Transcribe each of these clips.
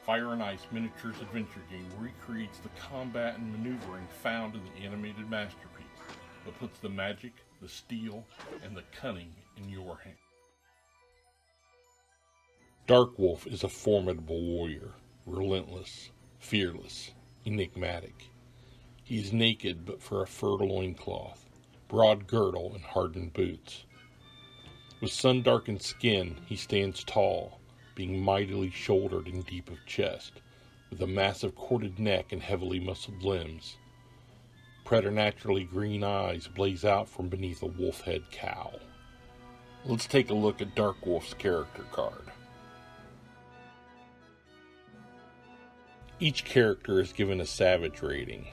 Fire and Ice Miniatures adventure game recreates the combat and maneuvering found in the animated masterpiece, but puts the magic, the steel, and the cunning in your hand. Darkwolf is a formidable warrior, relentless, fearless, enigmatic. He is naked but for a fur loincloth, broad girdle, and hardened boots. With sun-darkened skin, he stands tall, being mightily shouldered and deep of chest, with a massive corded neck and heavily muscled limbs. Preternaturally green eyes blaze out from beneath a wolf head cowl. Let's take a look at Darkwolf's character card. Each character is given a savage rating.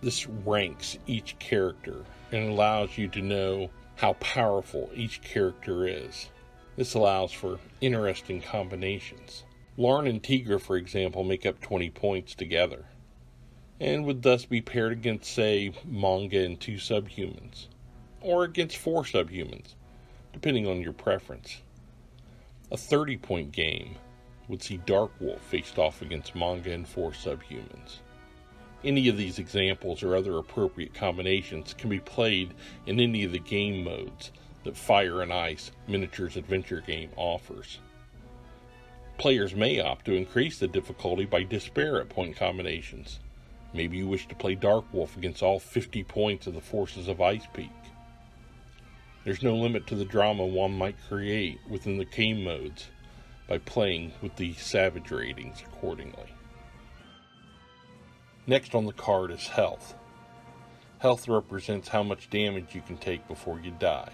This ranks each character and allows you to know how powerful each character is. This allows for interesting combinations. Larn and Tigra, for example, make up 20 points together, and would thus be paired against, say, Manga and 2 subhumans, or against 4 subhumans, depending on your preference. A 30-point game would see Darkwolf faced off against Manga and 4 subhumans. Any of these examples or other appropriate combinations can be played in any of the game modes that Fire and Ice Miniatures Adventure game offers. Players may opt to increase the difficulty by disparate point combinations. Maybe you wish to play Darkwolf against all 50 points of the forces of Ice Peak. There's no limit to the drama one might create within the game modes by playing with the savage ratings accordingly. Next on the card is Health. Health represents how much damage you can take before you die.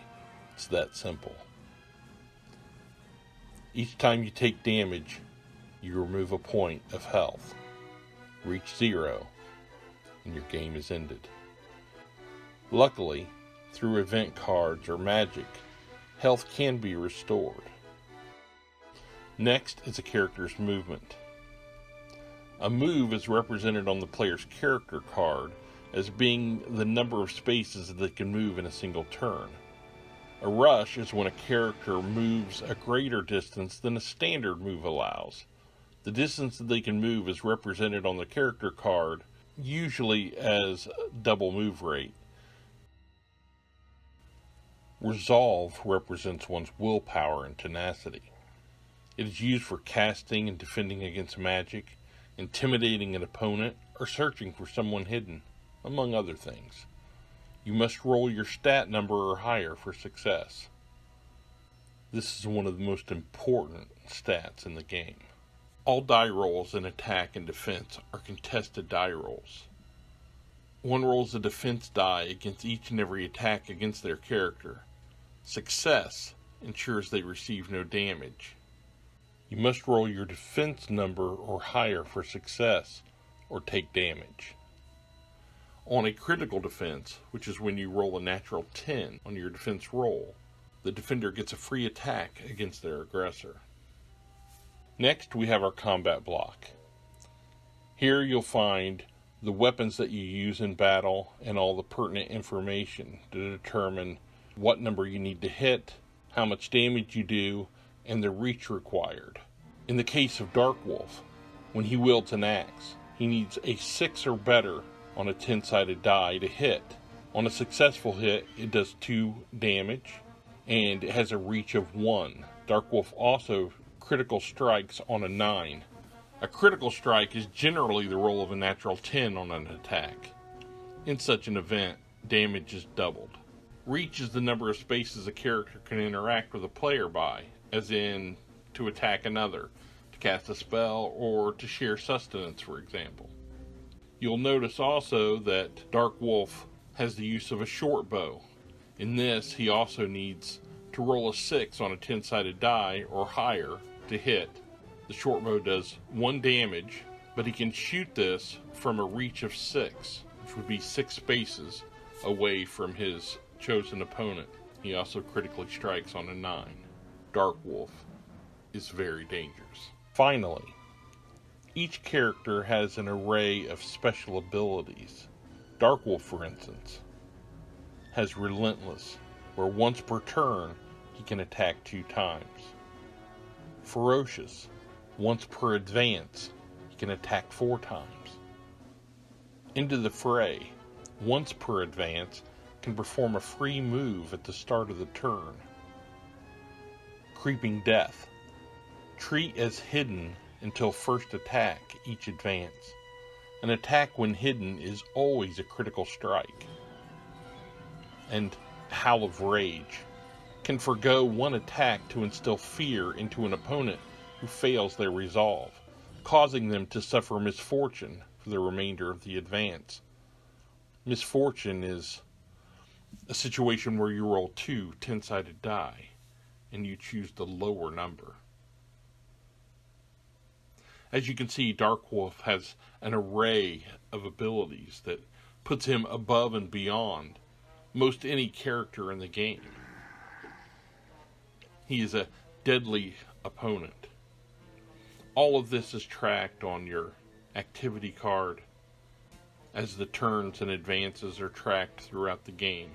It's that simple. Each time you take damage, you remove a point of health. Reach 0, and your game is ended. Luckily, through event cards or magic, health can be restored. Next is a character's movement. A move is represented on the player's character card as being the number of spaces that they can move in a single turn. A rush is when a character moves a greater distance than a standard move allows. The distance that they can move is represented on the character card, usually as double move rate. Resolve represents one's willpower and tenacity. It is used for casting and defending against magic, intimidating an opponent, or searching for someone hidden, among other things. You must roll your stat number or higher for success. This is one of the most important stats in the game. All die rolls in attack and defense are contested die rolls. One rolls a defense die against each and every attack against their character. Success ensures they receive no damage. You must roll your defense number or higher for success or take damage. On a critical defense, which is when you roll a natural 10 on your defense roll, the defender gets a free attack against their aggressor. Next, we have our combat block. Here you'll find the weapons that you use in battle and all the pertinent information to determine what number you need to hit, how much damage you do, and the reach required. In the case of Darkwolf, when he wields an axe, he needs a 6 or better on a 10-sided die to hit. On a successful hit, it does 2 damage, and it has a reach of 1. Darkwolf also critical strikes on a 9. A critical strike is generally the roll of a natural 10 on an attack. In such an event, damage is doubled. Reach is the number of spaces a character can interact with a player by, as in to attack another, to cast a spell, or to share sustenance, for example. You'll notice also that Darkwolf has the use of a short bow. In this, he also needs to roll a 6 on a 10-sided die or higher to hit. The short bow does 1 damage, but he can shoot this from a reach of 6, which would be 6 spaces away from his chosen opponent. He also critically strikes on a 9. Darkwolf is very dangerous. Finally, each character has an array of special abilities. Darkwolf, for instance, has Relentless, where once per turn he can attack 2 times. Ferocious, once per advance can attack 4 times. Into the Fray, once per advance, can perform a free move at the start of the turn. Creeping Death. Treat as hidden until first attack each advance. An attack when hidden is always a critical strike. And Howl of Rage. Can forgo 1 attack to instill fear into an opponent who fails their resolve, causing them to suffer misfortune for the remainder of the advance. Misfortune is a situation where you roll 2 10-sided die, and you choose the lower number. As you can see, Darkwolf has an array of abilities that puts him above and beyond most any character in the game. He is a deadly opponent. All of this is tracked on your activity card as the turns and advances are tracked throughout the game.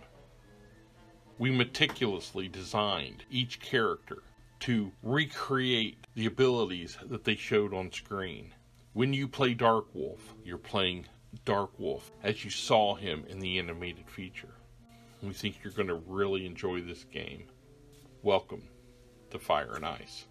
We meticulously designed each character to recreate the abilities that they showed on screen. When you play Darkwolf, you're playing Darkwolf as you saw him in the animated feature. We think you're going to really enjoy this game. Welcome to Fire and Ice.